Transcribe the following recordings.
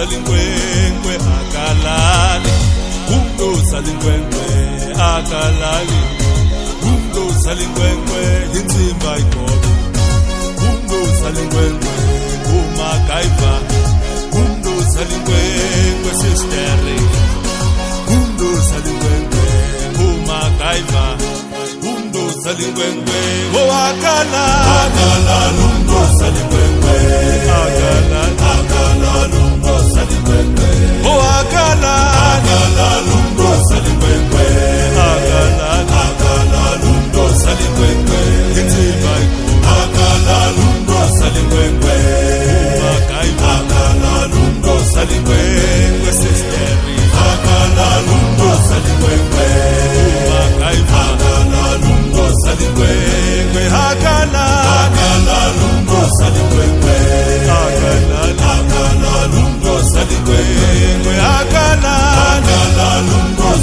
Salinkwenkwe akalali, salinkwenkwe akalali, salinkwenkwe insimba igobe, salinkwenkwe uMacGyver, salinkwenkwe sisteri, salinkwenkwe uMacGyver, salinkwenkwe akalali, salinkwenkwe akalali, salinkwenkwe salinkwenkwe salinkwenkwe insimba salinkwenkwe uMacGyver salinkwenkwe sisteri salinkwenkwe uMacGyver salinkwenkwe salinkwenkwe salinkwenkwe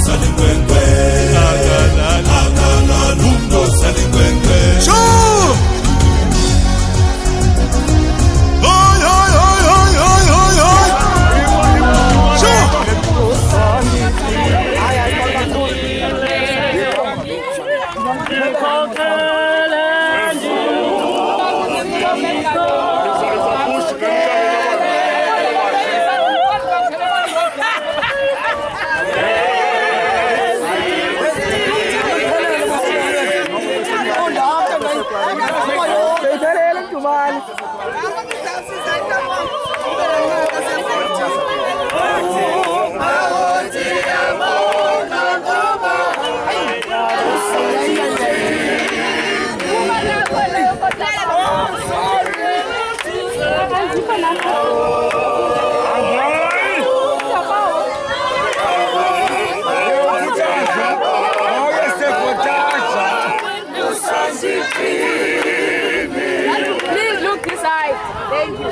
salinkwenkwe salinkwenkwe sure. Oi oi oi oi oi oi oi sure. Please look this side. Thank you.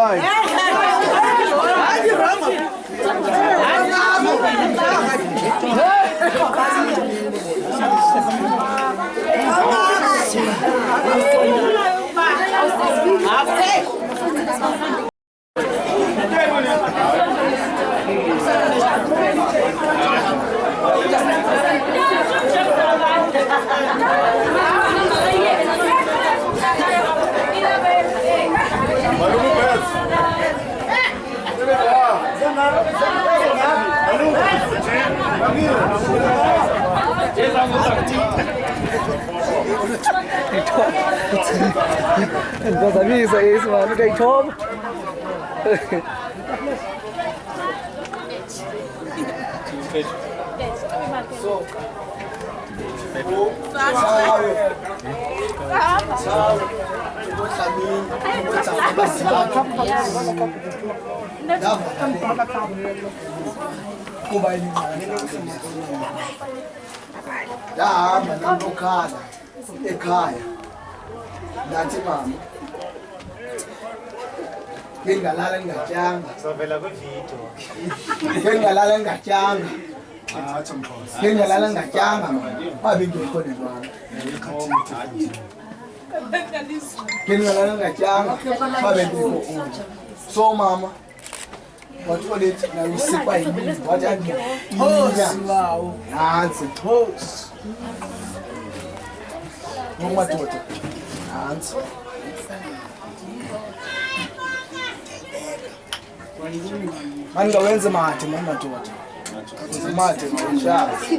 Vai. Ngazamisa isimani ukayithoba. Kuba ndahamba nandokhala ekhaya ndathi mama bengalala ngingatyanga bengalala ngingatyanga bengalala ngingatyanga babe ngekho nentwana bengalala ngingatyanga babe ngekho ukutya so mama wathi olethi nayo usikwa yimini wathi andiinya nantsi ngomadoda nantsi mangawenze mathe madoda uzimathe ngoshazi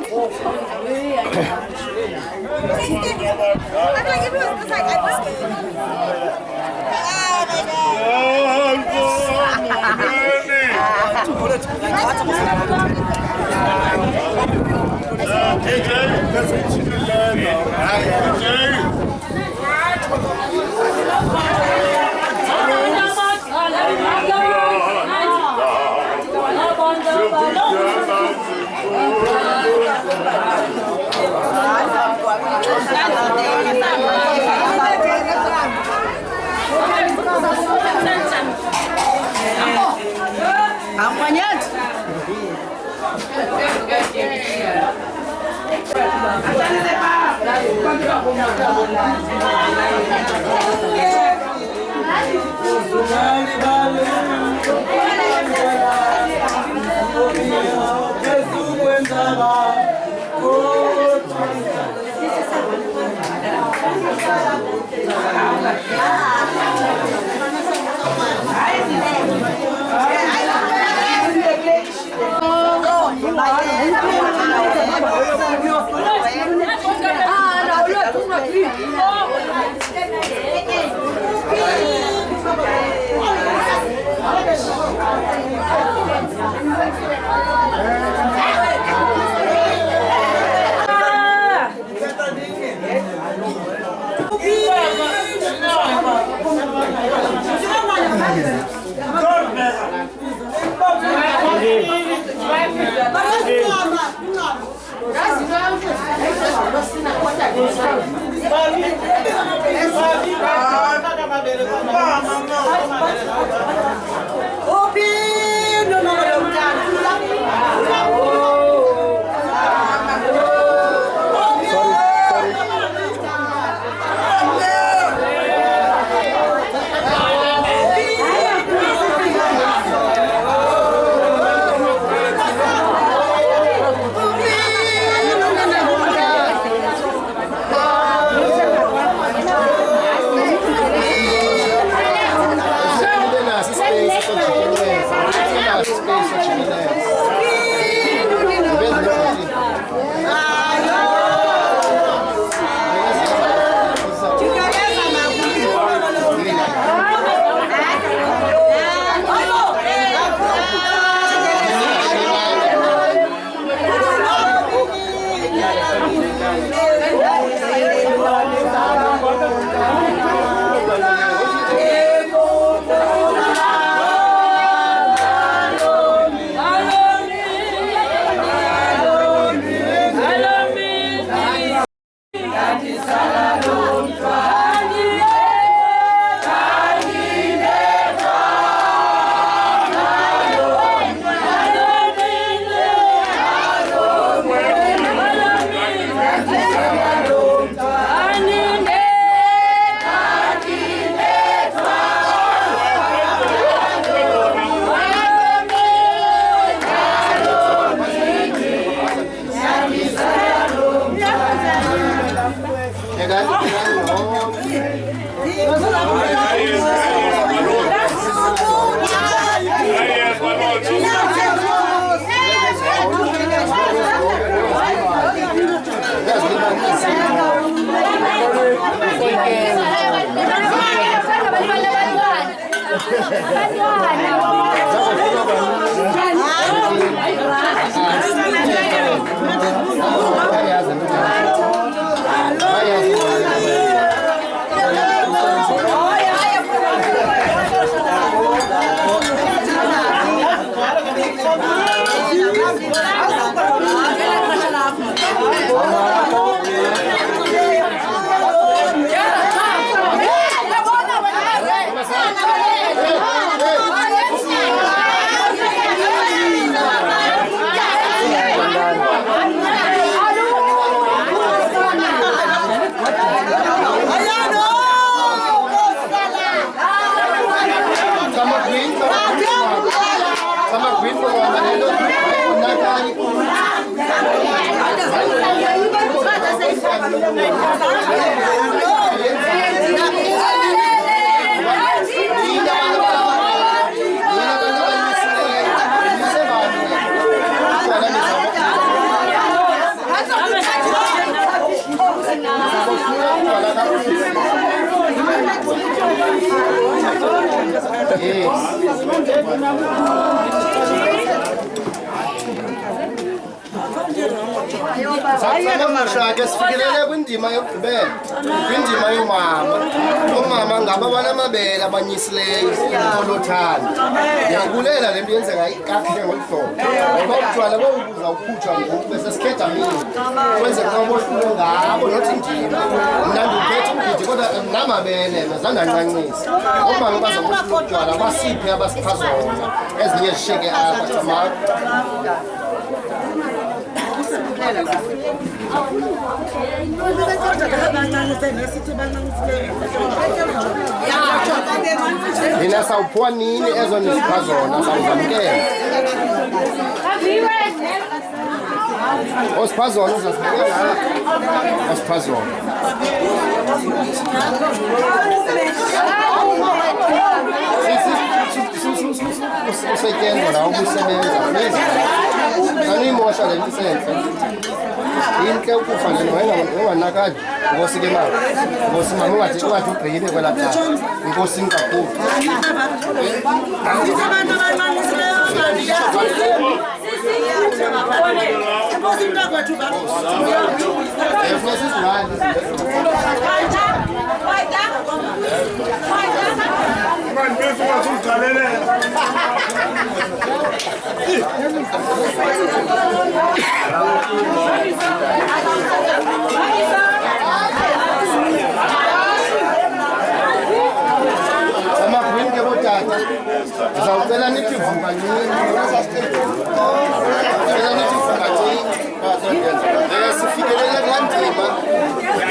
Ke sifikelele kwindima yokugqibela kwindima yomama. Omama ngaba banamabele abanyisileyo olothando. Ndiyabulela le nto yenzeka kakuhle ngolu hlobo ngoba utywala bobuza ukhutshwa ngoku bese sikhetha mina kwenzeka kwabohlulo ngabo nothi ndima mna ndiphethe umgidi kodwa namabele mazandancancisa omama bazokuhlulo utywala basiphe abasiphazona ezinye zishiyeke apha tamako. Nina sawuphiwa nini ezo nizipha zona sawuzamkela osipha zona uzazibekela osipha zona usetyenzwa la ubusebenza naniyimosha le nto isentle intle ukufa le nto unganakali inkosi ke mama inkosi mama ungathi ugqibe kwelaa cala inkosini kakhulu amagwini ke botata ndizawucela nithi vuka sifikelele kulaa ndima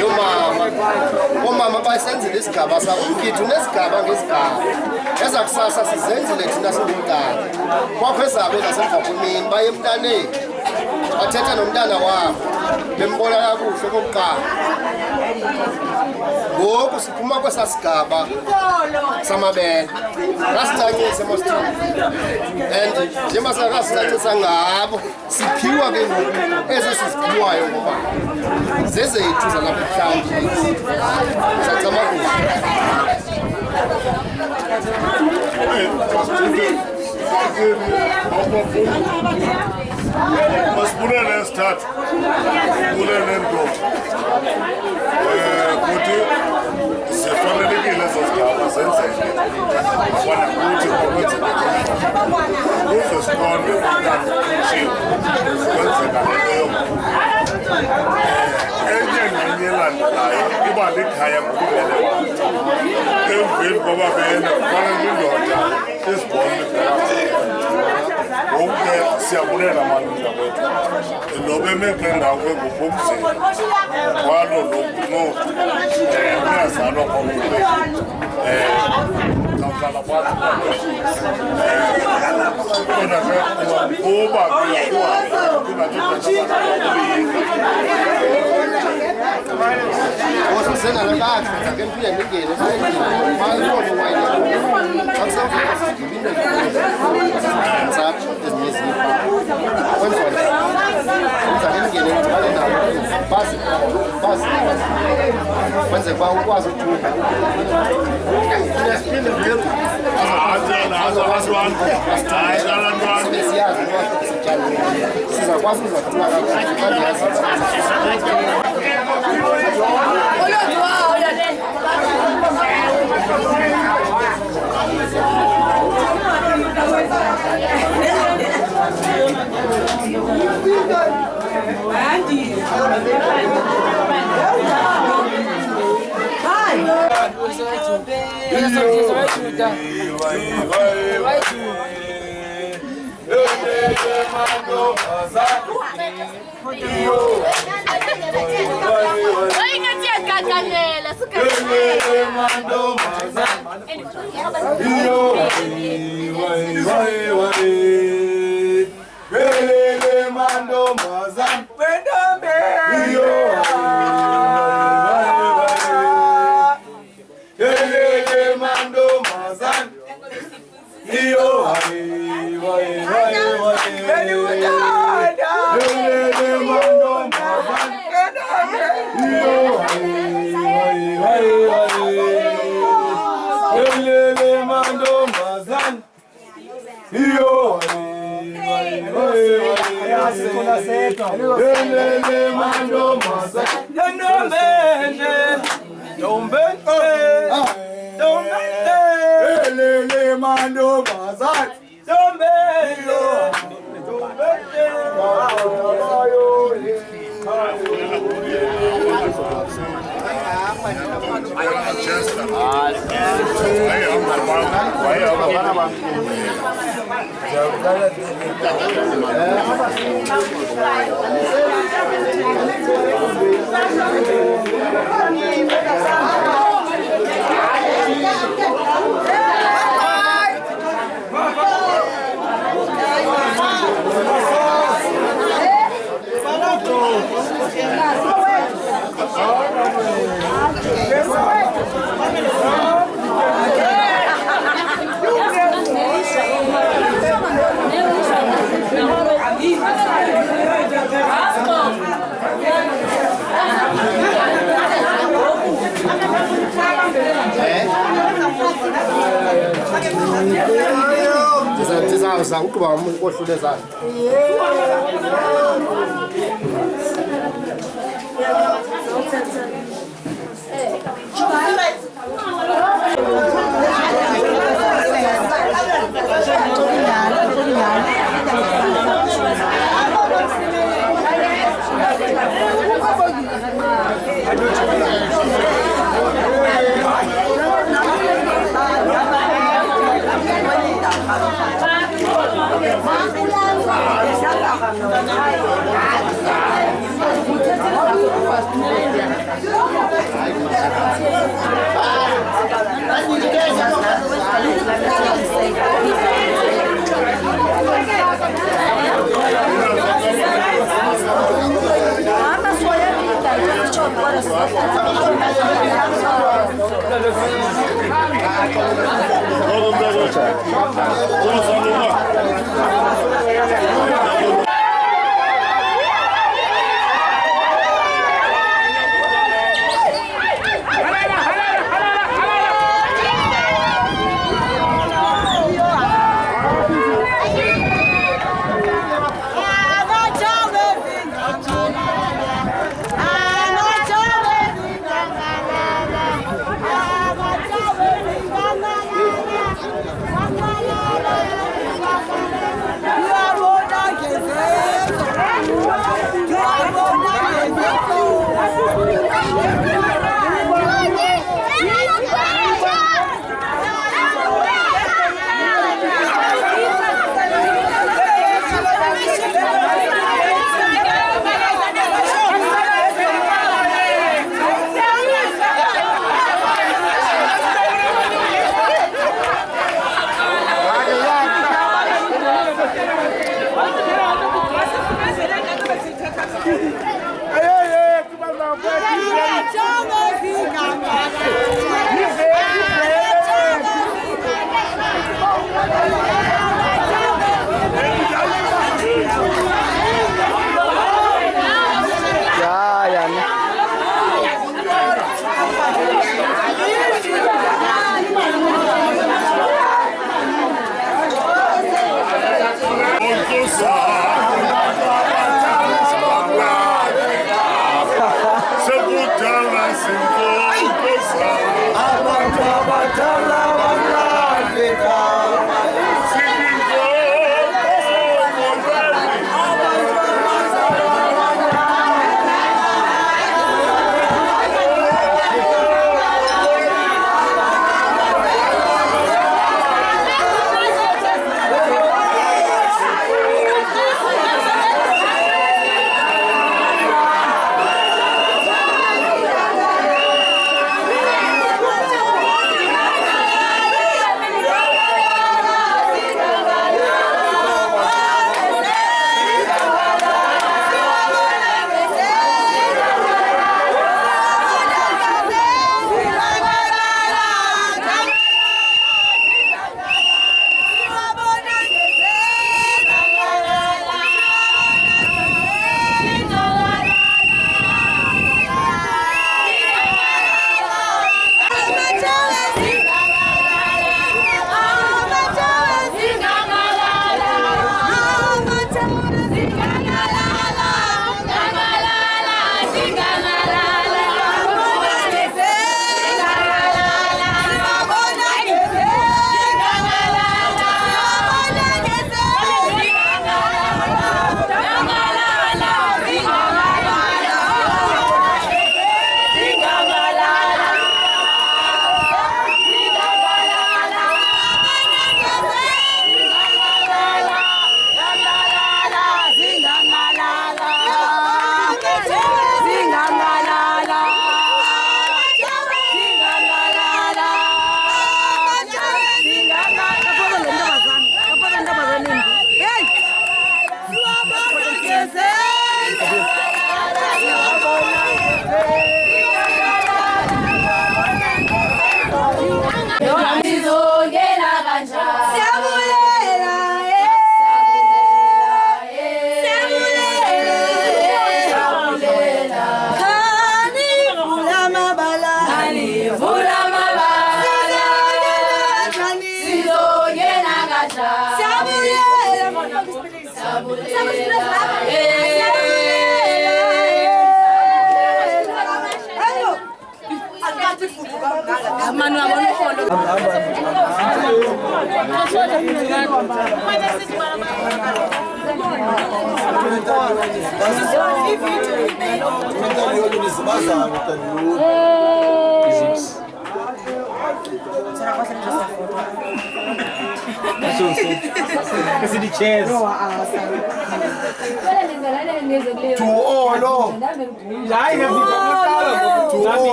yomama. Omama basenzile isigaba sabo umgidi unesigaba ngesigaba eza kusasa sizenzile thina singumntana kwakho ezabo zasemva kwemini baye emntaneni bathetha nomntana wabo bembona kakuhle okokuqala. Ngoku siphuma kwesaa sigaba samabele rasicanyise mosithini and njengoba sakasicacisa ngabo siphiwa ke ngoku ezi siziphiwayo ngoba zezethu zalapha ebuhlanti sacama Masibulele esithathu bulele nto ukuthi sifanelekile ezo zigaba zenzeke afana kuthi okwenzeka kuze siqonde ukushiwo kwenzeka leyo enye nenye elandelayo iba likhaya ngokuvele emveni koba bene kufanele indoda izibone wonke siyabulela malunga kwethu nobe emekule ndawo kwengubomzini kwalo uyazalwa kwakuwe kawuhlala phansi kodwa ke kuba osasenalakakhe ke mpile ndingene kwenze kwa ukwazi ukuthunga Thank you.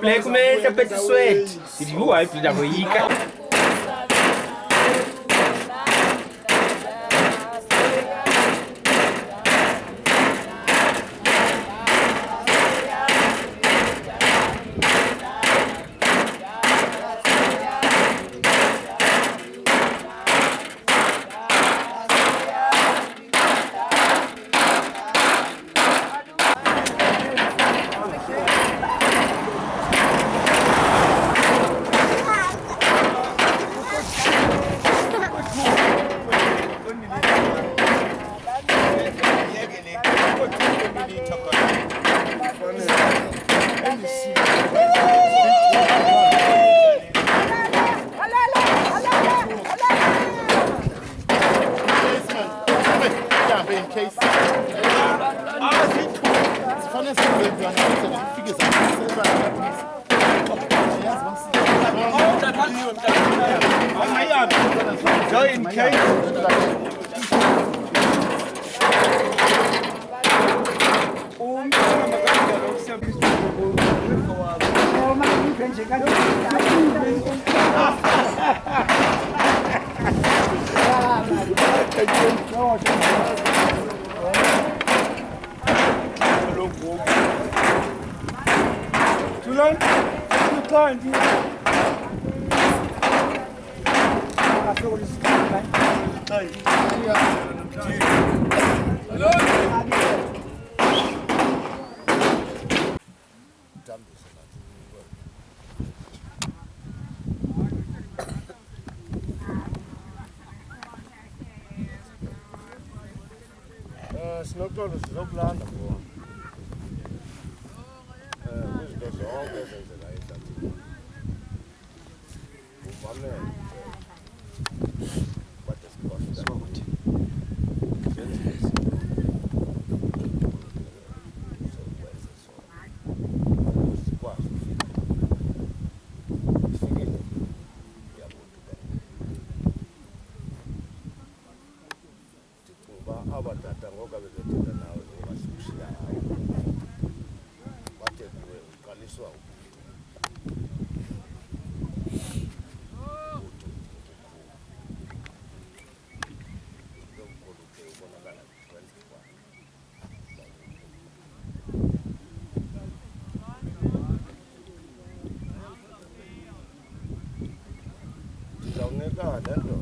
Black man, tapete sweat. Did you wipe the week? Sinoxolo sizokulanda ngoba izinto zonke ezenzeka ehlathini umamele kade sikhona ukuthi abatata ngoba bezothetha nawe ngingasushiya hayi bathe kuwe uqaliswa ndizawunika le nto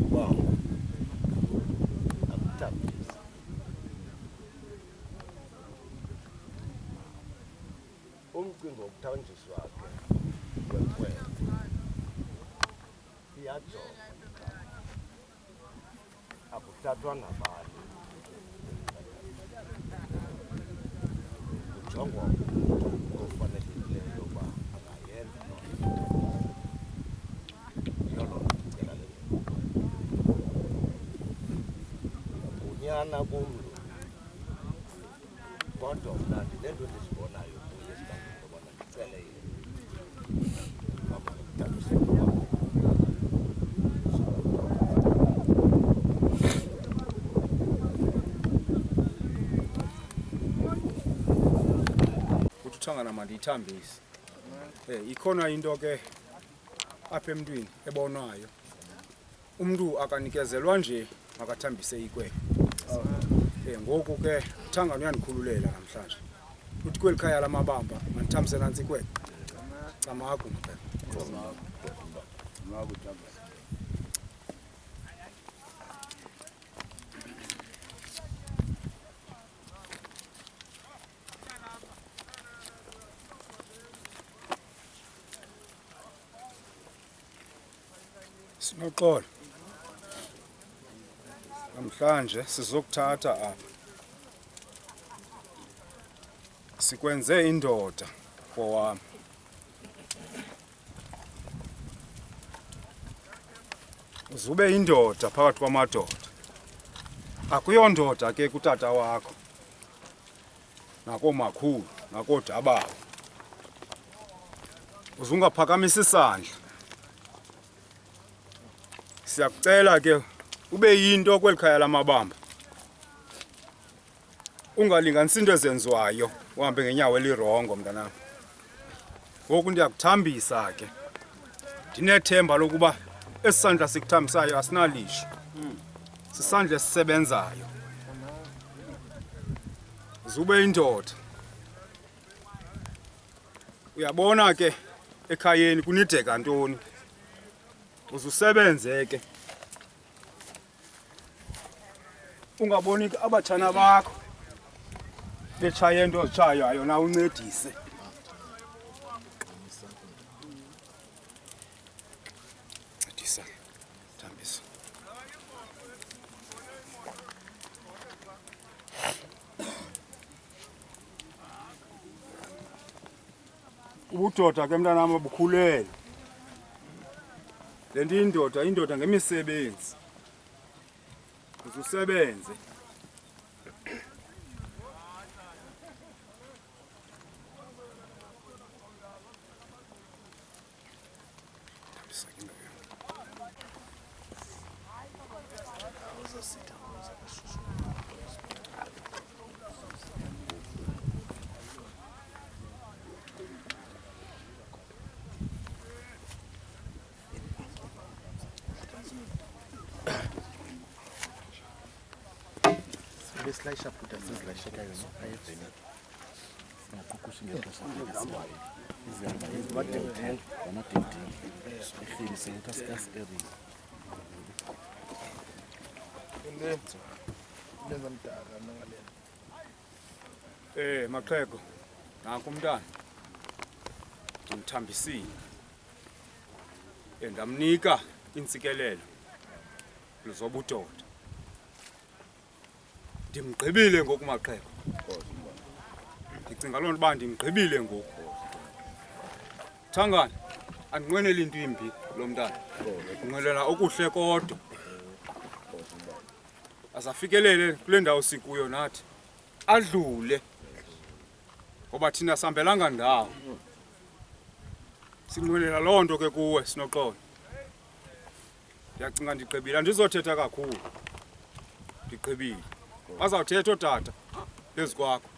ubamba umcimbi wokuthanjiswa ke kwekwele iyajonga akuthathwa nabani kujongwa ofanelekileyo yoba angayenza yolocela le bunyana kumntu kodwa mna ndinento ndizibonayo kuye esibangeni obona ndicele uthangana mandiyithambise ikhona into ke apha emntwini ebonwayo umntu akanikezelwa nje makathambise ikwele ngoku ke uthangana uyandikhululela namhlanje uthi kweli khaya lamabamba mandithambise nantsi ikwele camagu Sinoxolo. Namhlanje sizokuthatha apha. Sikwenze indoda kowami. Uzube indoda phakathi kwamadoda. Akuyondoda ke kutata wakho. Nakomakhulu, nakodabawo. Uzungaphakamisa isandla. Siyakucela ke ube yinto kwelikhaya lamabamba. Ungalinganisi into ezenziwayo uhambe ngenyawo elirongo mntanami. Ngoku ndiyakuthambisa ke. Ndinethemba lokuba esisandla sikuthambisayo asinalisho. Sisandla esisebenzayo. Zube indoda. Uyabona ke ekhayeni kunideka ntoni. Uzusebenze ke. Ungaboni abatshana bakho betshaya into otshayayo na uncedise. Ncedisa. Thambisa. Ubudoda ke mntanami bukhulele. Lento indoda ngemisebenzi. Uzusebenze. Slice put us like shake and Maxhego. Nanku umntana. Ndimthambisile. Ndamnika intsikelelo zobudoda. Ndimgqibile ngoku Maxhego. Ndicinga loo nto uba ndimgqibile ngoku. Thangana, andinqweneli into imbi lo mntana. Ndinqwelela okuhle kodwa. Azafikelele kule ndawo sikuyo nathi. Adlule. Ngoba thina sihambelanga ndawo. Sinqwelela loo nto ke kuwe Sinoxolo. Ndiyacinga ndigqibile, andizothetha kakhulu. Ndigqibile. Bazawuthetha ootata phezu kwakho.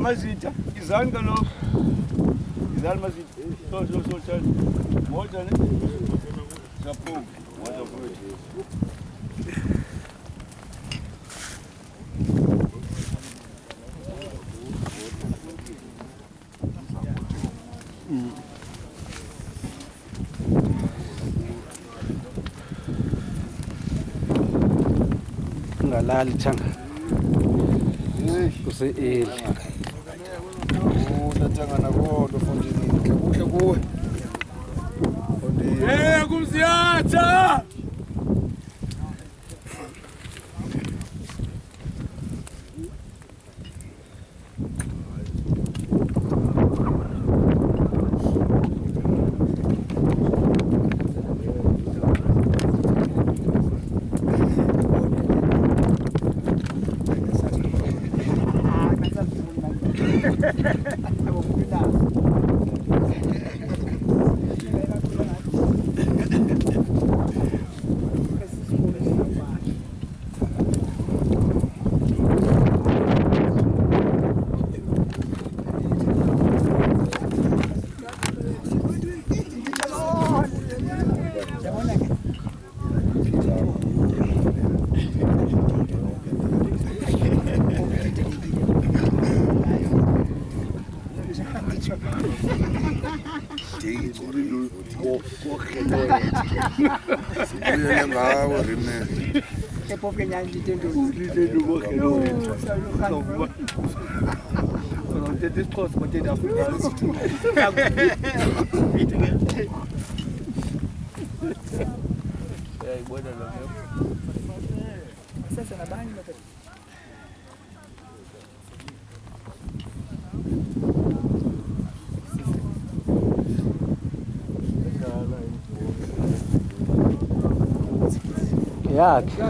Mazita, izani kaloku. Ngalali thanga. Kuse Unathangana kodwa mfondini kuhle kuwe. kumsiyatha. Sibuyele ngawe rime. yakhe.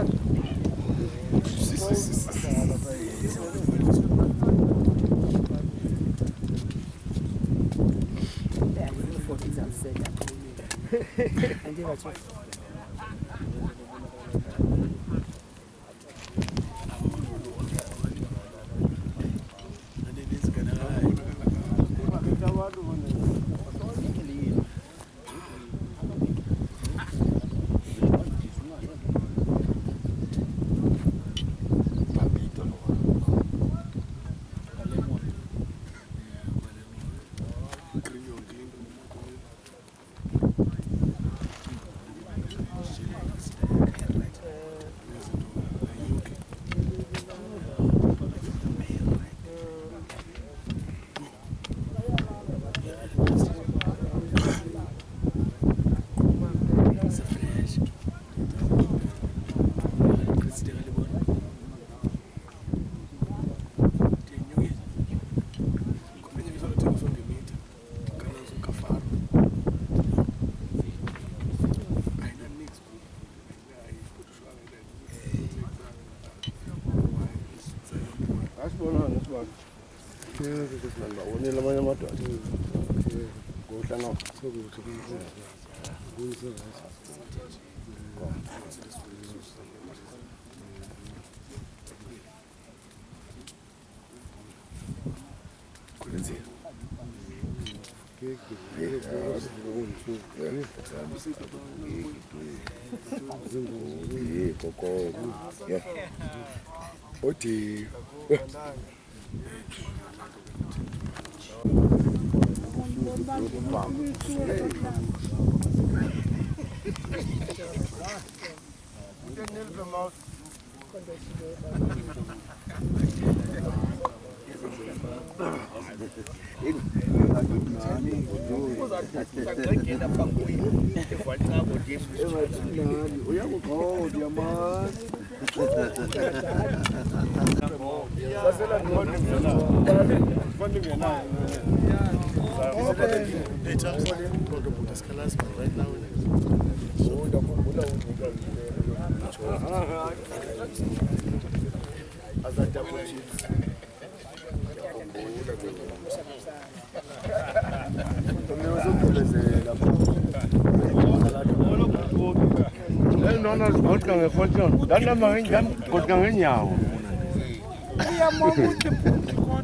Dana main jam kau jangan nyawa.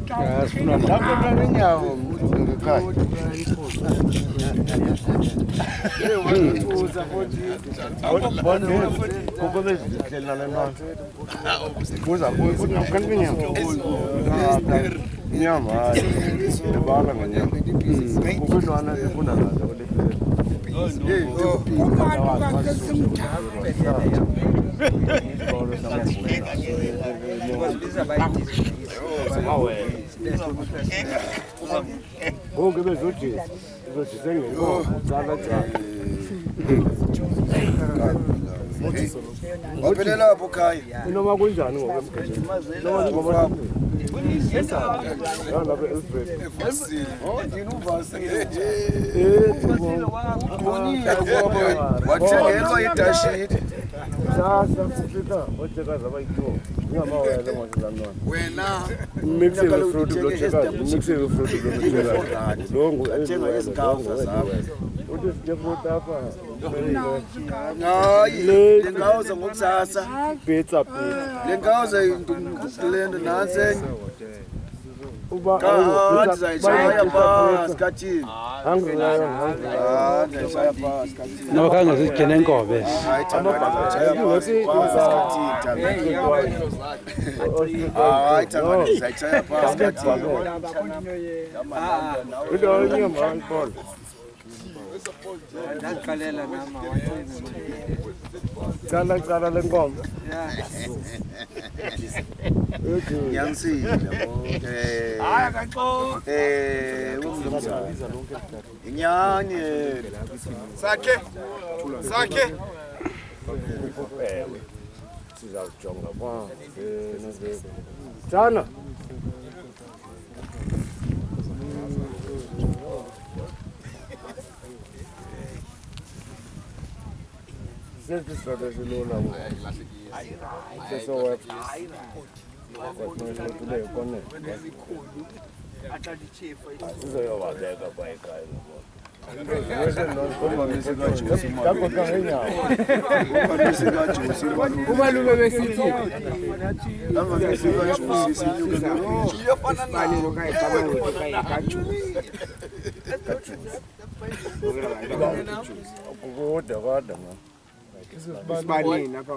Ndapota ngenyawo ngekhaya. Kukho bezihleli nale nto. Kuza kuthi kanti inyama. Inyama hayi. Ndibala ngenyama. Kukho intwana efunda nazo Bonke bezojisa, bezojisa ngenkomo, tsala tsala. Waphelela lapho khaya. Inoma kunjani ngokwemkhathi? Noma lapha eLfred. Oh, ndina uvasile nje. Wathengelwa idashiti. Sasa sifika otshekazi abayithiwa. Ingamawele ngozilantwana. Wena Mixe fruit lochekazi, mixe fruit lochekazi. Longo thenga izikhawu zakho. Uthi sifota apha. Hayi, lengawuza ngokusasa. Pizza. Lengawuza lento nansi. Uba Kanti zayishaya phansi kathini. Angizaya. Zayishaya phansi kathini. Nokhange zigene enkobe. Hayi thanda zayishaya phansi kathini. Hayi thanda zayishaya phansi kathini. Udo inyama ikhona. Ndaqalela nama Cala lenkomo. Yansile yabo. Umzumzana. Inyanye. Sakhe. Sizawujonga kwa. Jana. Sesi soda silona ngo. Seso web. Kwathi manje kone. Sizoyobabeka kwa ekhaya. umalume besithi Isibanini apha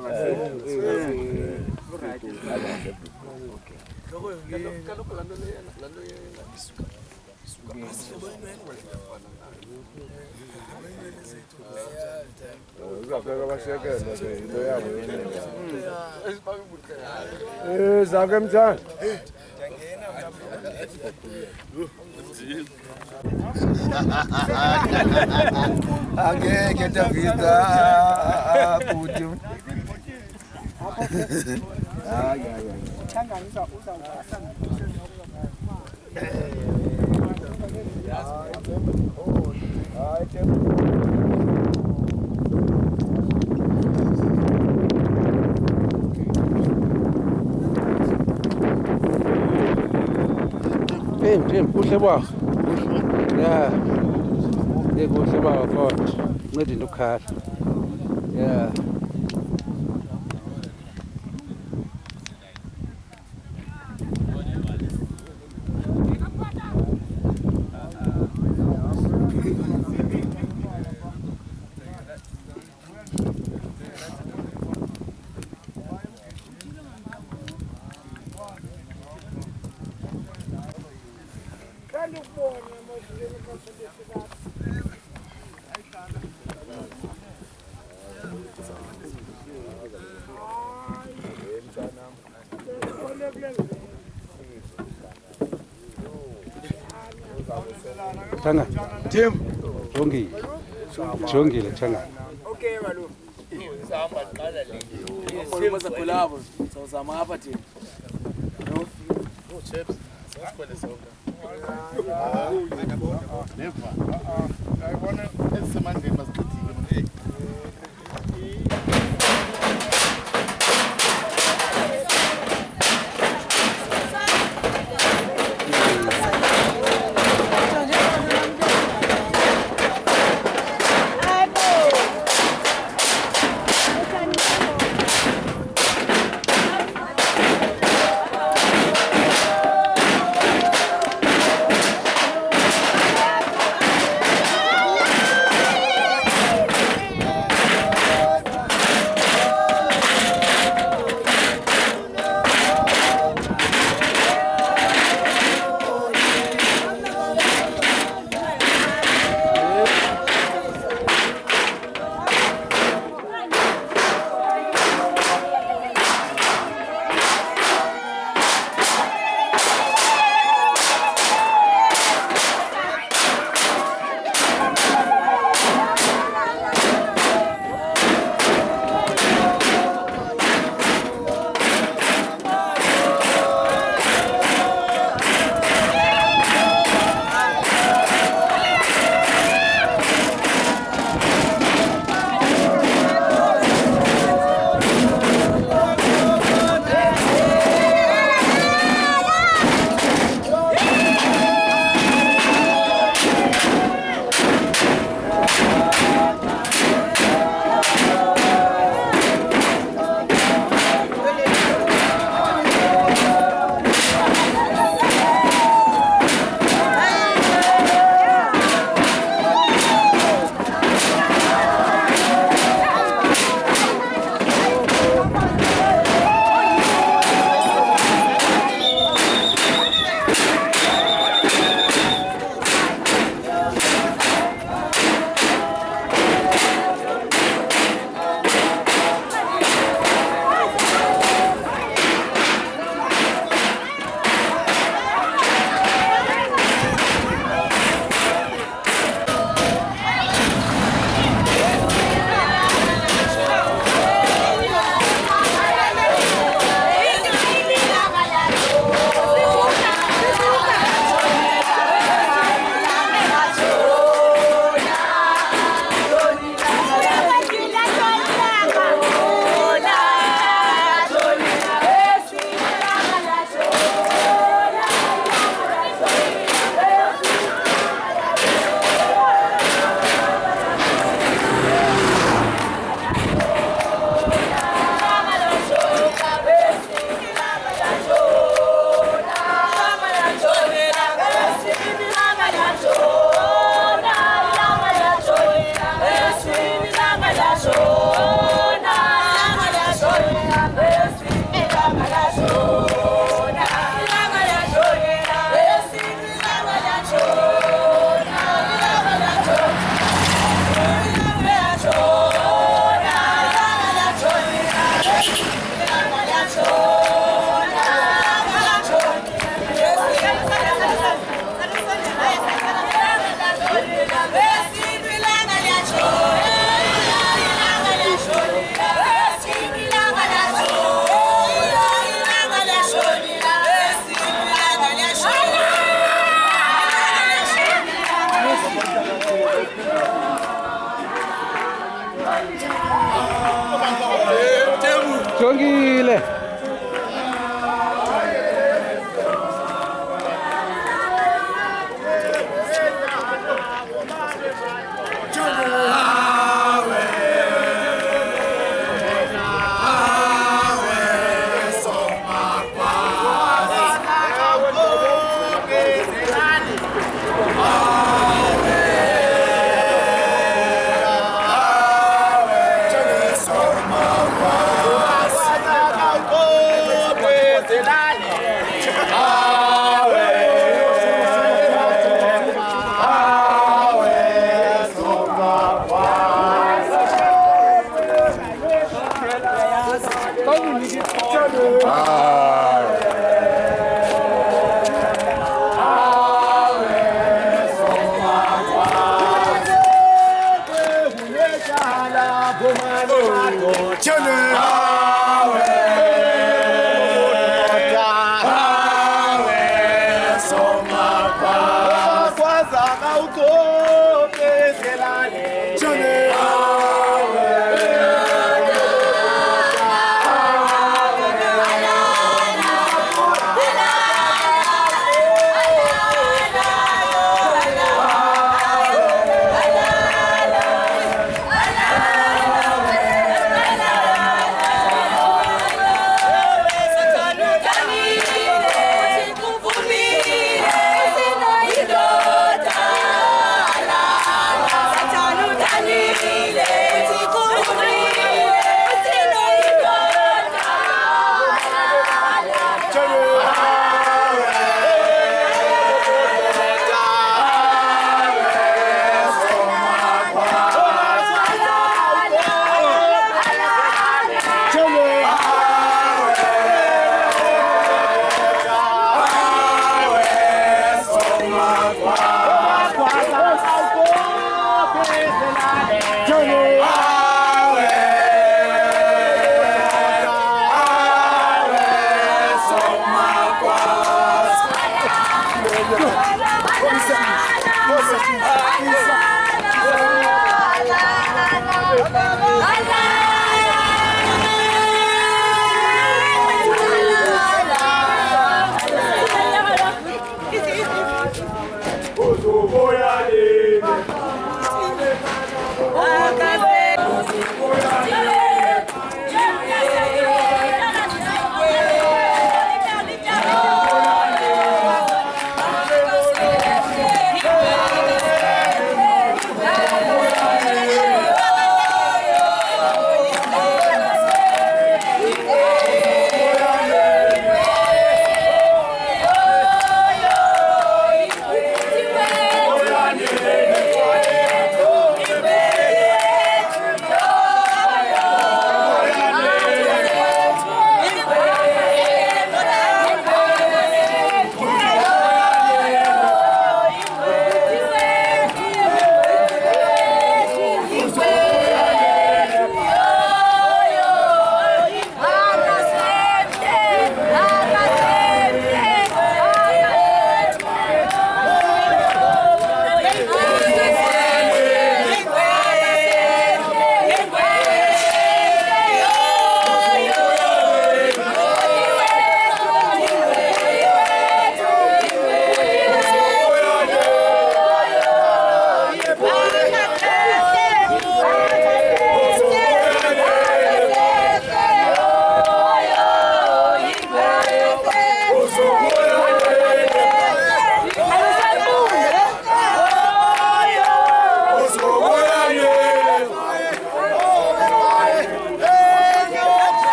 uzafika bashekela into yabo zake mthana Angeke Davida buti. Kuhle baba. Yeah. Kuhle baba kodwa. Nceda into ukhala. Yeah. Thanga. Tim. Jongile thanga. okay malu sihamba qala le simo sakhulabo sawuzama apha thina no chips sikhona sonke Never. I wanna esemanje masichithile. Jongile.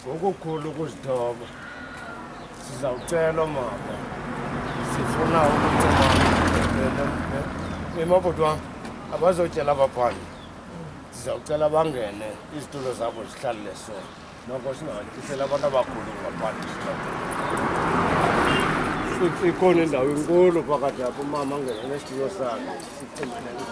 ngokukhulu ukuzithoba sizawucela mama sifuna ukuthi emabhuti wam abazotyela abaphandle sizawucela bangene izitulo zabo zihlalele sona noko singatyisela abantu abakhulu ngaphandle ikhona indawo enkulu phakathi apho umama angene nesitulo sakhe sicingelele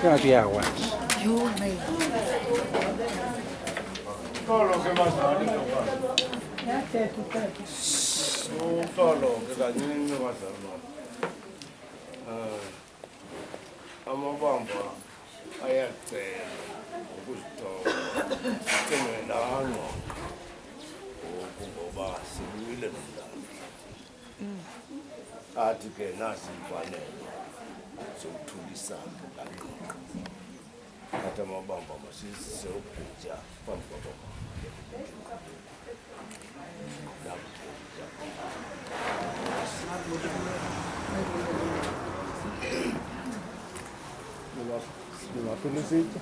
Kati yawa. Uhlolo ke bazali uhlolo ke kancinci bazali amabamba ayacela ukuzithoba sicingelanga ngoba sibuyile nomntana athi ke nasi imfanelo sokuthulisana kancinci athi amabamba masizise ukutya phambi kwababa Felicita.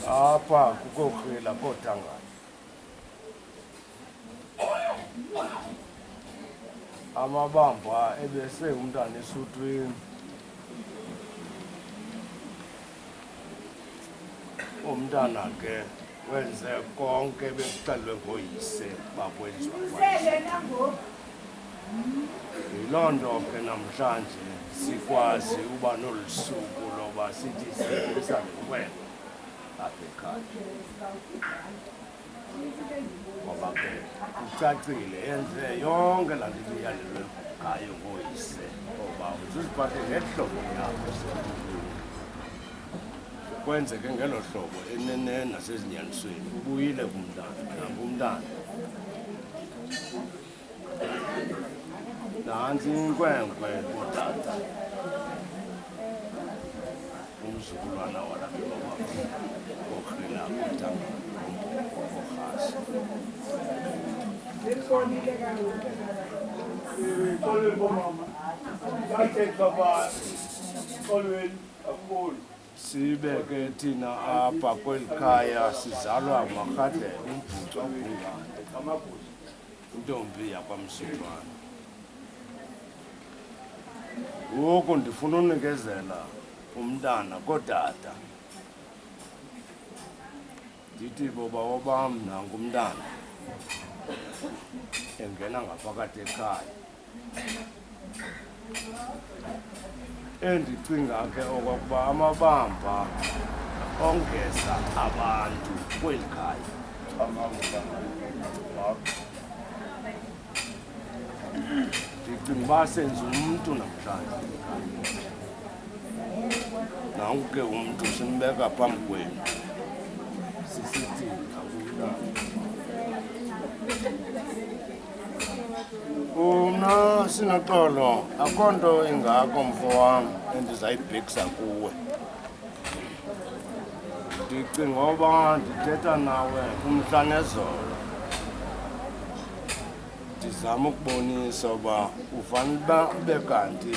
Apa kukokhela kodangana amabamba ebese umntana esuthwini umntana ke wenze konke bekucelwe ngoyise bakwenziwa yiloo nto ke namhlanje sikwazi uba nolu suku loba sithi sisazikwena apha ekhaya ngoba ke kucacile yenze yonke laa nto ibiyalelwe ngayo ngoyise ngoba uzuziphathe ngehlobo yakho kwenzeke ngelo hlobo eneneni nasezinyanisweni ubuyile kumntana nangumntana nantsi inkwenkwe kutata umzukulwana walapha babakho okrila kutanga orhasi sibe ke thina apha kweli khaya sizalwa marhadele umbhuca ungane intombi yakwamsulwana ngoku ndifuna unikezela umntana kodada ndithi boba wabam nangumntana engena ngaphakathi ekhaya endicinga ke okokuba amabamba ongeza abantu kweli khaya ndicinga uba senze umntu namhlanje nanku ke umntu simbeka phambi kwenu sisithi akumntana Mna sinoxolo akho nto ingako mfo wam endizayibhekisa kuwe. Ndicinga uba ndithetha nawe umhla nezolo. Ndizama ukubonisa uba ufanele ube kanti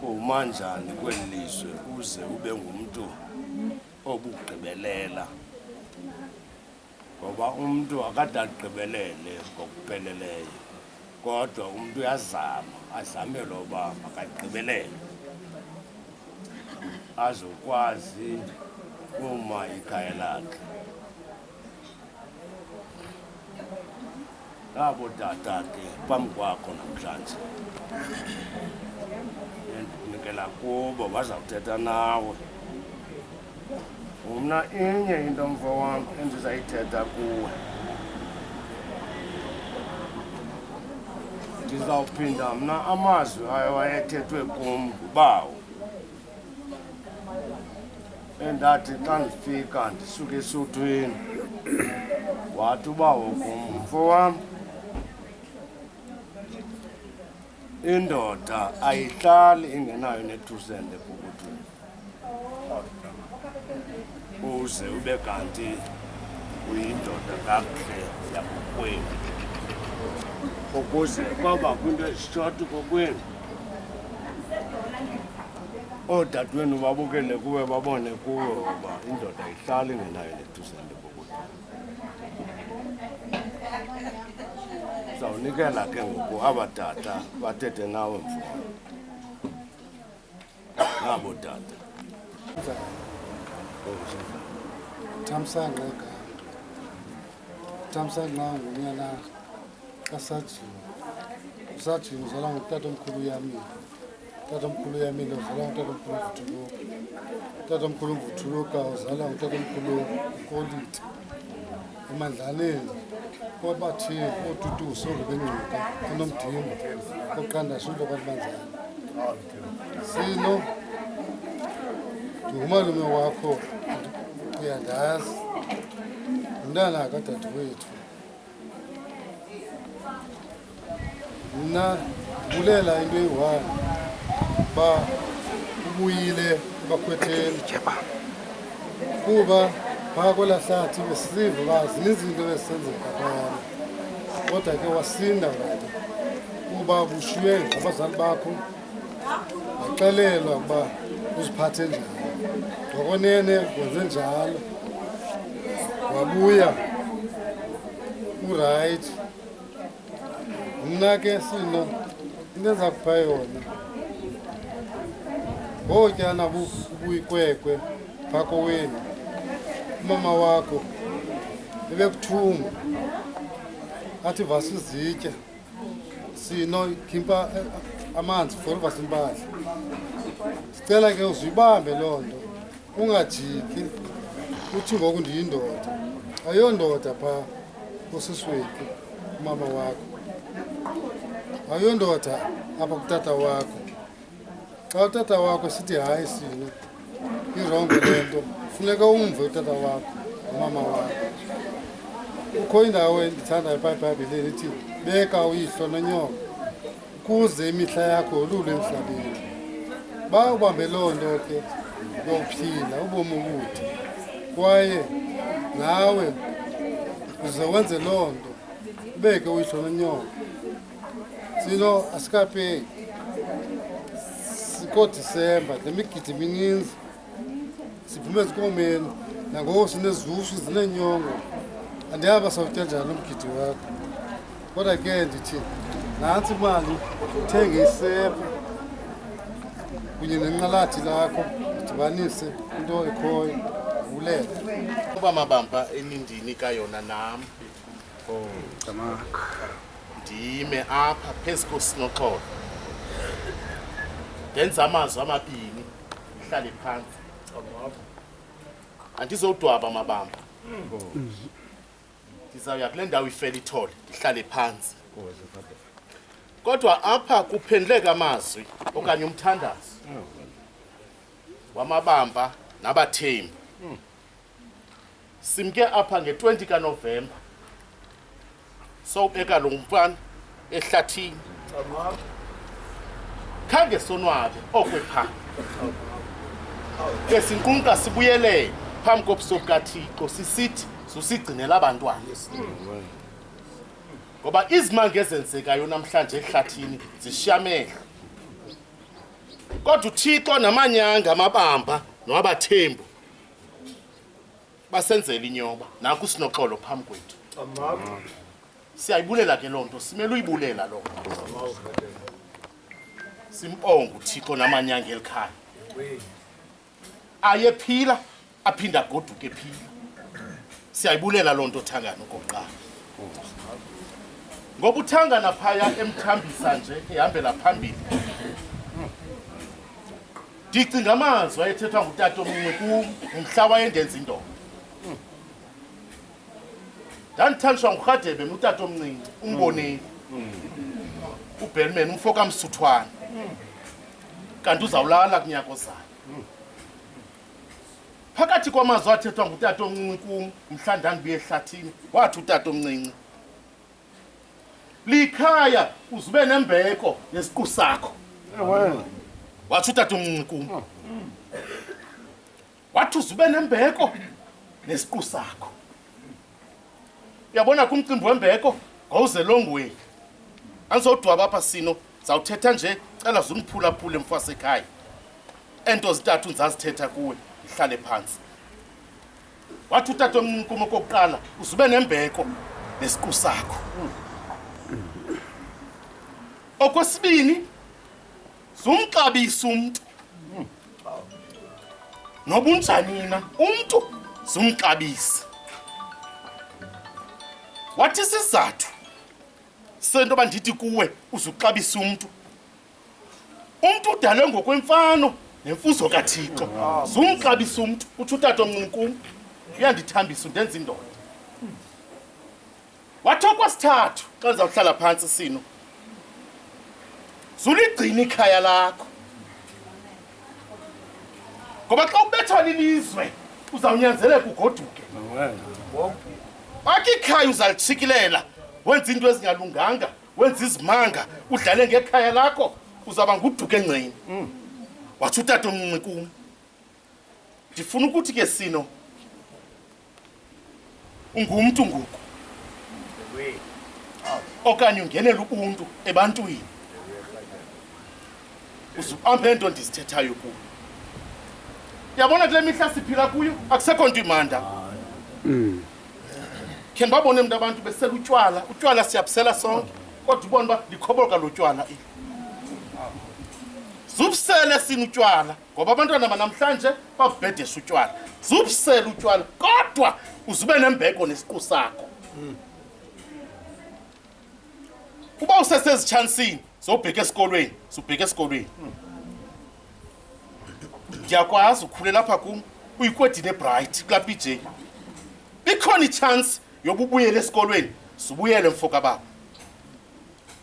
uma njani kweli lizwe uze ube ngumntu obugqibelela. Ngoba umntu akade agqibelele ngokupheleleyo, kodwa umntu uyazama azamele uba makagqibelele azokwazi uma ikhaya lakhe. Nabo tata ke phambi kwakho namhlanje ndinikela kubo bazawuthetha nawe. Mna inye into mfo wam endizayithetha kuwe, ndizawuphinda mna amazwi ayo wayethethwe kum ngubawo endathi xa ndifika ndisuka esuthwini wathi ubawo kum, mfo wam, indoda ayihlali ingenayo ne-2 cent epokothweni uze ube kanti uyindoda kakuhle yakokwenu. Ukuze kwaba kwinto ezishoti kokwenu, oodadewenu babukele kuwe babone kuwe uba indoda ayihlali ingenayo ne-2 cent epokothweni. Zawunikela ke ngoku abatata bathethe nawe mfo nabo tata. Thamsanqa igama. Thamsanqa ngunyana kaSajini. uSajini uzalwa ngutatomkhulu Yamile. Utatomkhulu Yamile uzalwa ngutatomkhulu Vuthuluka. Utatomkhulu Vuthuluka uzalwa ngutatomkhulu Koliti. Emandlaleni obathi otutuso ngobengcuka onomdimo oqanda shulo kwabanzana. Sino ngumalume wakho uyandazi umntana kadadewethu. Mna ndibulela into eyi-1 uba ubuyile ebakhwetheni kuba phaa kwelaa hlathi besiziva uba zininzi izinto ezisenzeka phayana, kodwa ke wasinda wena kuba bushiywe ngabazali bakho waxelelwa ukuba uziphathe njani. Ngokwenene wenze njalo, wabuya urayithi. Mna ke Sino into eza kupha yona ngotyana buyikwekwe phaa kowenu, umama wakho ebekuthunga athi vasa izitya. Sino khimpa amanzi for uvasa impahla. Sicela ke uzuyibambe loo nto, ungajiki uthi ngoku ndiyindoda. Ayondoda phaa kusiswethu umama wakho, ayondoda apha kutata wakho. Xa utata wakho sithi hayi Sino irongo le nto, funeka umve utata wakho umama wakho. Kukho indawo endithandayo phaa eBhayibhileni ithi beka uyihlo nonyoka ukuze imihla yakho olule emhlabeni. Ba ubambe loo nto ke yokuphila ubomi obude, kwaye nawe uze wenze loo nto ubeke uyihlo nonyoka. Sino asikapeyi, sikoDisemba, le migidi mininzi, siphume ezikomeni, nangoku sinezusu zinenyongo. Andihamba sawutya njani umgidi wakho, kodwa ke ndithi nantsi imali uthenge isepha kunye nenqalathi lakho dibanise into ekhoyo ubulela. Uba mabamba enindinika yona nam ndime apha phezu koSinoxolo ndenza amazwi amabini, ndihlale phantsi. Andizodwaba mabamba, ndizawuya kule ndawo iFelithole ndihlale phantsi. Kodwa apha kuphendleka amazwi okanye umthandazo wamabamba nabathembu. Simke apha nge-20 kaNovemba sowubeka lo mfana ehlathini khange sonwabe okwepha besinqunqa sibuyele phambi kobusuku kaThixo sisithi susigcinela abantwana ngoba izimanga ezenzekayo namhlanje ehlathini zishyamela kodwa uThixo namanyanga amabamba nowabathembu basenzela inyoba naku sinoxolo phambi kwethu siyayibulela ke lonto simele uyibulela lo simponga uThixo namanyanga elikhaya ayephila aphinda goduke phila siyayibulela lonto thangana okokuqala ngoba uthangana phaya emthambisa nje ehambela phambili ndicinga amazwi ayethethwa ngutata omncinci kum ngumhla wayendenza indoda ndandithandiswa ngurhadebe ngutata omncinci umboneli uBellman umfo kaMsuthwana kanti uzawulala kunyaka ozayo phakathi kwamazwi athethwa ngutata omncinci kum mhla ndandibuye ehlathini wathi utata omncinci likhaya uzube nembeko nesiqu sakho wathi utata omncinci kum wathi uzube nembeko nesiqu sakho uyabona kumcimbi wembeko ngawuzelongweni anizodwaba apha sino zawuthetha nje cela zuniphulaphule mfasekhaya ento zitathu nzazithetha kuwe ihlale phansi wathi utata omncinci kum okokuqala uzube nembeko nesiqu sakho okwesibini zumxabisa umuntu nobunjanina umuntu zumxabisa wathi isizathu sento bandithi kuwe uzuxabisa umuntu udalwe ngokwemfano nemfuzo kaThixo zumxabisa umuntu uthi utata omncinci kum uyandithambisa undenza indoda wathi okwesithathu xa ndizawuhlala phantsi sino zuligcina ikhaya lakho ngoba xa ubethwa lilizwe uzawunyanzeleka ugoduke akho ikhaya uzalijikilela wenza into ezingalunganga wenza izimanga udlale ngekhaya lakho uzaba nguduke engceni wathi utata omncinci kum ndifuna ukuthi ke sino ungumntu ngoku okanye ungenela ubuntu ebantwini uzuhambe into ndizithethayo kuyo yabona kule mihla siphila kuyo akusekho nto imanda khe ndibabone mntu abantu besela utywala siyabusela sonke kodwa ubone uba likhoboloka lo tywala eli zubusele sini utywala ngoba abantwana banamhlanje babubhedesha utywala zubusele utywala kodwa uzube nembeko nesiqu sakho uba usesezitshansini zobheka esikolweni subheka esikolweni ndiyakwazi ukhulela apha kum uyikwedini ebright kulaa PJ ikhona ichance yobubuyela esikolweni zubuyele mfo kababa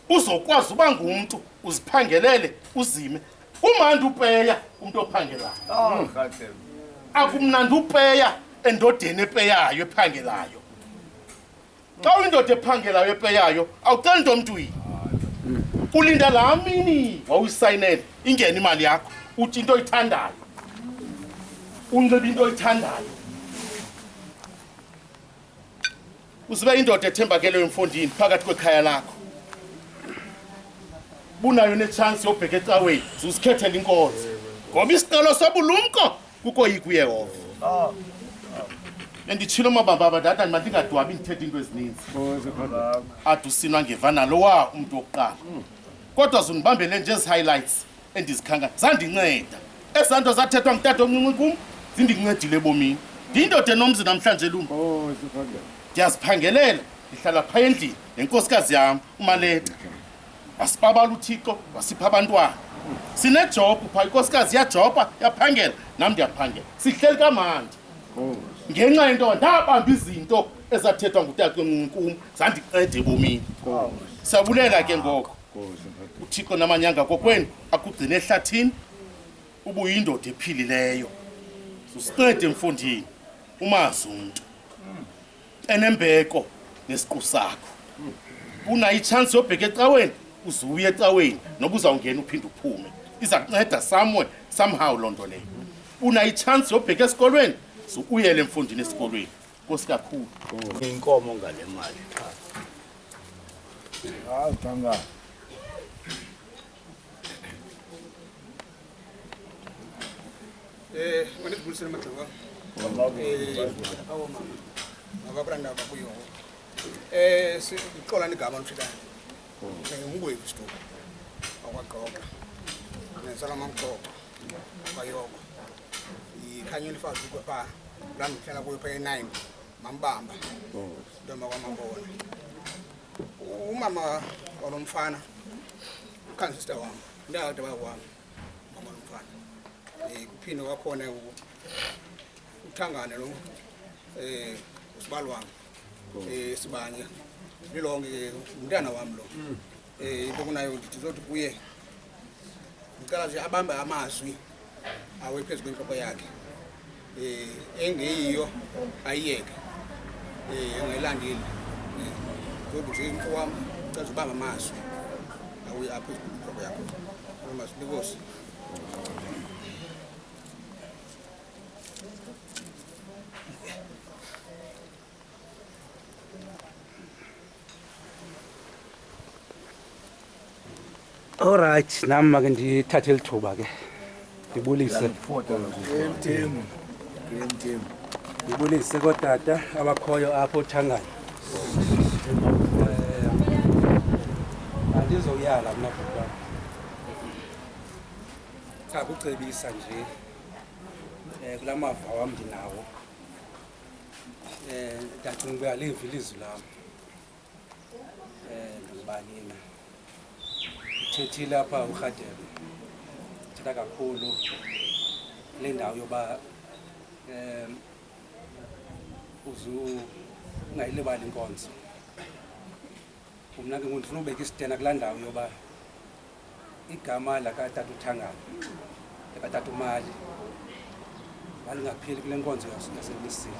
uzokwazi uba ngumntu uziphangelele uzime umandi upeya umuntu ophangelayo akumnandi upeya endodeni epeyayo ephangelayo xa uyindoda ephangelayo epeyayo awuceli nto mntwini ulinda laa mini wawuyisayinele ingene imali yakho uthi into oyithandayo unxiba into oyithandayo uzibe indoda ethembakeleyo emfondini phakathi kwekhaya lakho bunayo nechance yobheka ecaweni zuzikhethela inkonzo ngoba isicelo sobulumko kukoyika uYehova nditshilo mabamba ndada mandingadwabi ndithethe into ezininzi athi usinwa ngevana lowa umuntu wokuqala kodwa zunibambele nje ezi-highlights endizikhankanya zandinceda ezanto zathethwa ngutata omncinci kum zindincedile ebomini ndiyindoda enomzi namhlanje lumba ndiyaziphangelela ndihlala phaya endlini nenkosikazi yam uMaleta wasibabala uThixo wasipha abantwana sinejobhu phaa inkosikazi iyajobha yaphangela nam ndiyaphangela sihleli kamandi ngenxa yento ndabamba izinto ezathethwa ngutata omncinci kum zandinceda ebomini siyabulela ke ngoko uThixo namanyanga kokwenu akugcine ehlathini ubuyindoda ephilileyo usincede emfondini umazi umuntu enembeko nesiqu sakho unayo ichance yobheka ecaweni uzuye ecaweni noba uzawungena uphinde uphume iza kunceda somehow loo nto leyo unayo ichance yobheka esikolweni uyele emfundini esikolweni nkosi kakhulu inkomo ngale mali hayi thanga wena sibulisele magxiwa ababranda bakuyo siqola igama lomshikana ngumngwevu isituko akwaqoqa nesalama mqoqa bayoko ikhanya elifazi kwepha la ngihlala kuyo phe 9 mambamba ndomba kwamambona umama walomfana ukhanya sister wami ndakade bakwami mama lomfana kuphinde kwakhona uthangane lo usibali wami sibanye lilonke umntana wami lo into kunayo ndithi zothi kuye ngicela nje abambe amazwi awe phezu kwenhloko yakhe engeyiyo ayiyeke engayilandeli ngoba nje umfo wami ucaza ubamba amazwi awe apha phezu kwenhloko yakhe noma sibikosi Alright, nami make ndithathe lithuba ke. Ndibulise. Ndibulise kodata abakhoyo apho uthangana. Andizoyala mina baba. Cha kucebisa nje. Kulamava wami ndinawo. Ndathi ngiyaliva ilizwi lami. Ngibanina. Thethile lapha uRhadebe thina kakhulu le ndawo yoba ungayilibali inkonzo mina ke ngifuna ubeka isidena kula ndawo yoba igama la kaTata uThangana kaTata uMali balingapheli kule nkonzo yaselisini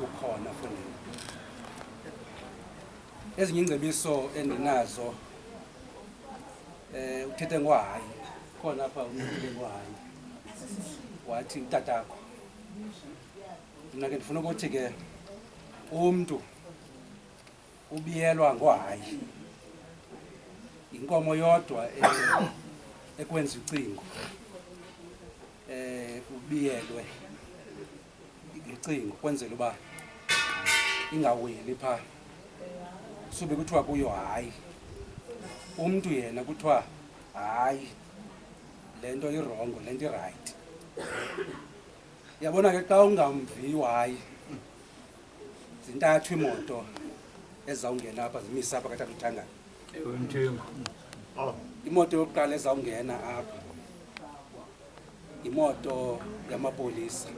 ukhona mfundini ezinye ingcebiso endinazo uthethe ngwahayi khona apha umthele ngwahayi wathi utatakho mina ke ndifuna ukuthi ke umuntu ubiyelwa ngwahayi inkomo yodwa ekwenza ucingo ubiyelwe icingo kwenzela uba ingaweli pha sube kuthiwa kuyo hayi umuntu yena kuthiwa hayi lento irongo lento iright yabona ke xa ungamviwa hayi zintathu imoto ezawungena apha zimisa apha kaTata uThangana imoto yokuqala ezawungena apha imoto yamapolisa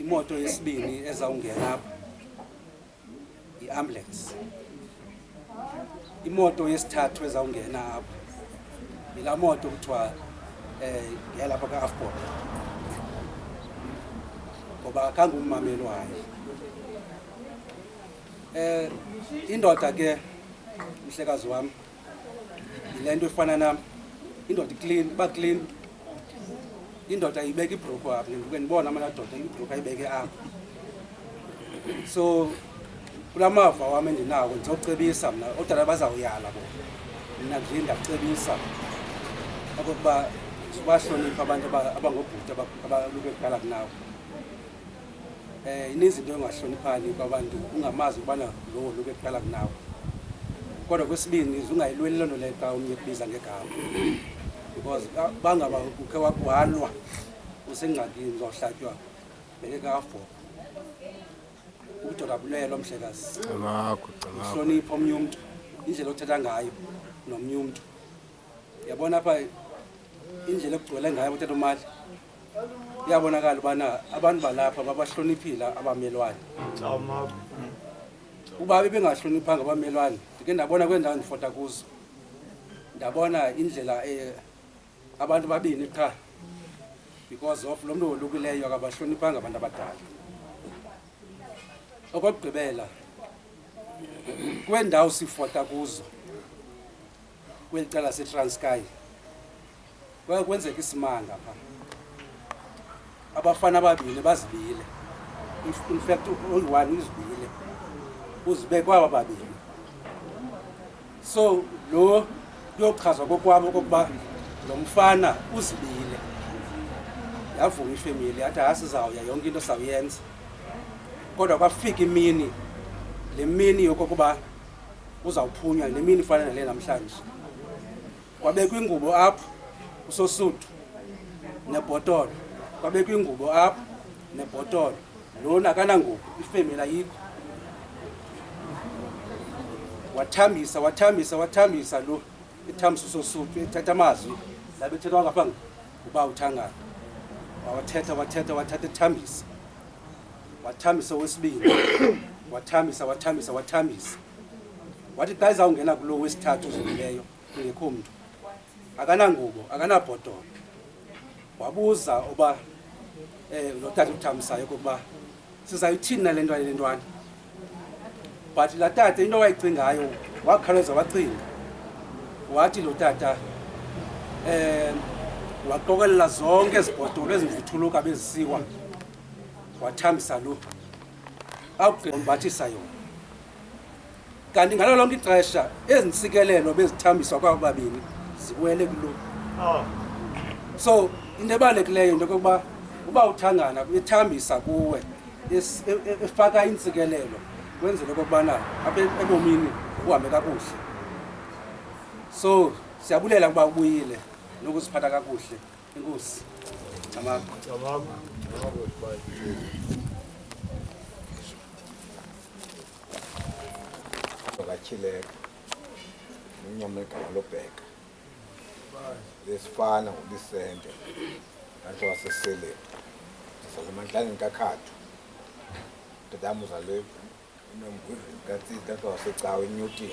imoto yesibini ezawungena apha iambulance imoto yesithathu ezawungena apha ila moto kuthiwa yalapha ka-Afport ngoba khange ummameli wayo indoda ke mhlekazi wami yile nto ifana nami indoda clean ba clean indoda ibeka ibhruku apha ndike ndibona amadoda ibhruku ayibeke apha so kulamava wami endinawo ndizocebisa mna odala bazawuyala bona mina nje ndakucebisa ukuba sibahlonipha abantu abangobhuti abaluke kuqala kunawo ininzi into engahloniphani kwabantu ungamazi ukubana lo luke kuqala kunawo kodwa kwesibini ungayilweli loo nto leyo xa omnye kubiza ngegama because bangaba ukhe wakwalwa usengxakini uzawuhlatywa beke ka-4 ubudoda bulelo mhlekazi uhlonipha omnye umntu indlela othetha ngayo nomnye umntu yabona apha indlela ekugcwele ngayo uthetha uMali iyabonakala ubana abantu balapha babahloniphile abamelwane uba bebengahloniphanga abamelwane ndike ndabona kwendawo ndifota kuzo ndabona indlela abantu babini qha because of lo mntu olukileyo akabahloniphanga abantu abadala okokugqibela Kwendawo sifota kuzo kwelicala seTranskei kwenzeka isimanga pha. Abafana ababili bazibile. In fact one uzibile. Uzibe kwaba babili. So lo yochazwa kokwabo kokuba lo mfana uzibile. Yavuma ifamily yathi asizawuya yonke into sawuyenza. Kodwa kwafika imini le mini yokokuba uzawuphunywa le mini ifana nale namhlanje. Kwabekwa ingubo apho usosuthu nebhotolo. Kwabekwa ingubo apho nebhotolo. Lona akanangubo ifamily ayikho. Wathambisa lo ithambisa usosuthu ethatha amazwi labethethwa ngapha uba uthangana. Wathatha ethambisa. Wathambisa wesibili. Wathambisa. Wathi xa izawungena kulo wesithathu uzileyo ngekho mntu. Akanangubo, akanabhotolo. Wabuza uba lo tata uthambisayo ukuba sizayithini nale ntwana. But la tata into wayicingayo wakhaleza wacinga. Wathi lo tata waqokelela zonke ezibhotolo ezimvuthuluka bezisiwa. Wathambisa lo. Awugqimbathisa yona. Kanti ngalo lonke ixesha ezinsikelelo bezithambiswa kwabo babini ziwele kulo. So into ebalulekileyo into yokuba uba uthangana ethambisa kuwe efaka insikelelo kwenzele ukubana apha ebomini uhambe kakuhle. So siyabulela kuba ubuyile nokuziphatha kakuhle. Inkosi. Chileka unyomeka lobheka lesifana ubisende kanti wasesele salemandlani kakhathu tadamuza le nomgwini kanti wasecawa eNewton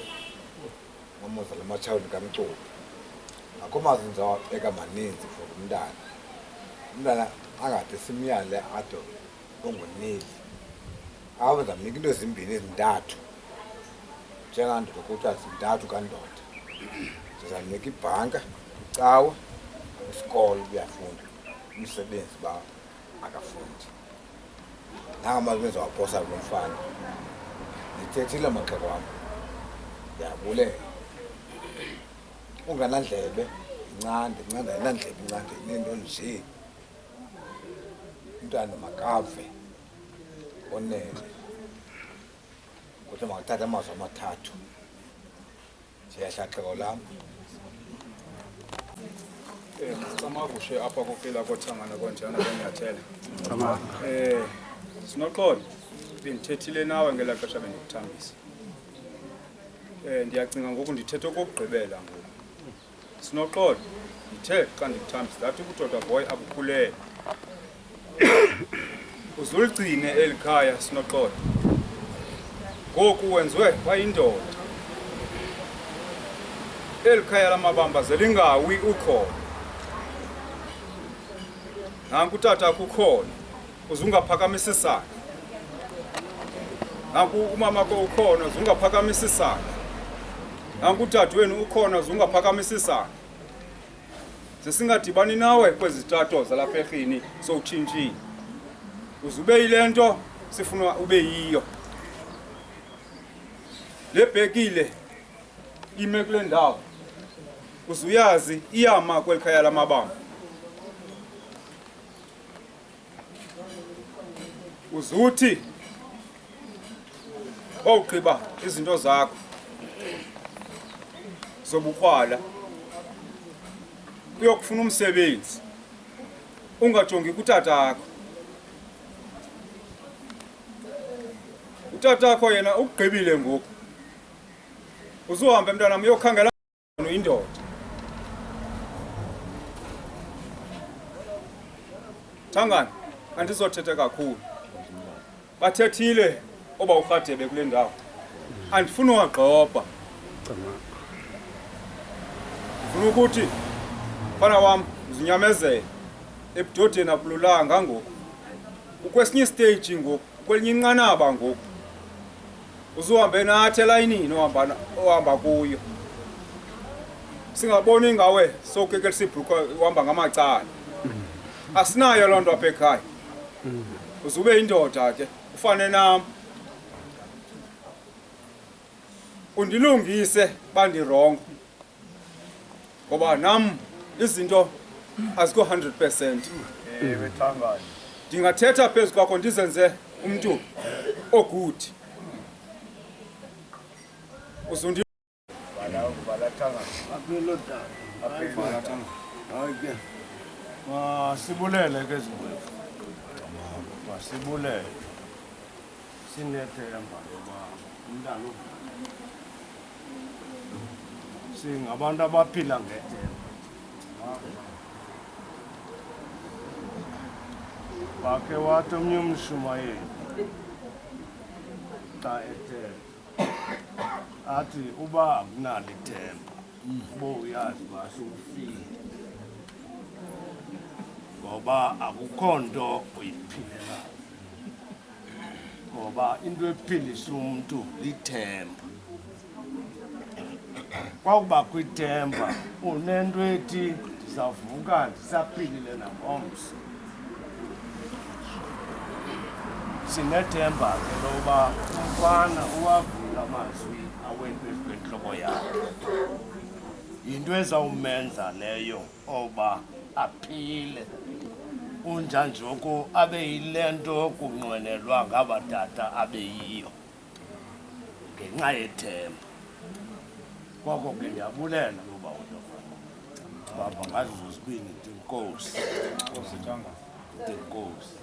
ngamuza lemachawuni kamculo akomazi nzawabeka maninzi for umntana angade simyale ado ongoneli awenza mnika into ezimbini ezintathu njengandoda kuthiwa zintathu kandoda sizamnika ibhanka icawa isikolo uyafunda umsebenzi ba akafundi nangamabenzi waphosa lo mfana ngithethile amaxhego wami ndiyabulela unganandlebe incane ayinandlebe incane inento nje umntwana makave onele kodwa makathatha amazwi amathathu siyahlaxeko lami Samavushe apha kokela kothangana konjana kwenyathela. Sinoxolo bendithethile nawe ngela xesha bendikuthambisa. Ndiyacinga ngoku ndithethe okugqibela ngoku. Sinoxolo ndithe xa ndikuthambisa ngathi ubudoda boy abukhulele. Uzuligcine elikhaya Sinoxolo. Ngoku wenzwe wayindoda. Elikhaya lamabamba zelingawi ukhona. Nanku tata ukukhona uzungaphakamisa isandla. Nanku umama ko ukhona uzungaphakamisa isandla. Nanku tata wenu ukhona uzungaphakamisa isandla. Sesingadibani nawe kwezitato zalapha ekhini sowutshintshile. Uzube yilento sifuna ube yiyo. Lebhekile ime kule ndawo. Uzuyazi iyama kwelikhaya lamabamba. Uzuthi ugqiba izinto zakho zobukhwala uyokufuna umsebenzi ungajongi kutata wakho. Utata wakho yena ugqibile ngoku. Uzuhambe mntwana uyokhangela indoda. Thangana andizothetha kakhulu. Bathethile oba uRhadebe kule ndawo. Andifuni wagqobha. Ufuna ukuthi fana wami uzinyamezele ebudodeni abululanga ngoku. Ukwesinye stage ngoku, kwelinye inqanaba ngoku. uzuhambe nathi elayinini ohamba kuyo singaboni ngawe sokekelisa ibhrukhwe uhamba ngamacala asinayo loo nto apha ekhaya uzube indoda ke ufane nam undilungise bandirongo ngoba nam izinto azikho 100%. Ndingathetha phezu kwakho ndizenze umntu ogood. Uzundi Masibulele ke zingwevu. Masibulele. Sinethemba loba umntana singabantu abaphila ngethemba. Wakhe wathi omnye umshumayeli xa ethemba athi uba akunalo ithemba ubuyazi uba sowufile ngoba akukho nto uyiphilela ngoba into ephilisa umntu lithemba kwakubakho ithemba unento ethi ndizawuvuka ndisaphilile nangomso sinethemba ke loba umfana uwavula amazwi awento entloko yakhe yinto ezawumenza leyo oba aphile unjanjoko abe yile nto kunqwenelwa ngabatata abe yiyo ngenxa yethemba kwako ke ndiyabulela uba udofana baba ngazi zozibini ndinkosi ndinkosi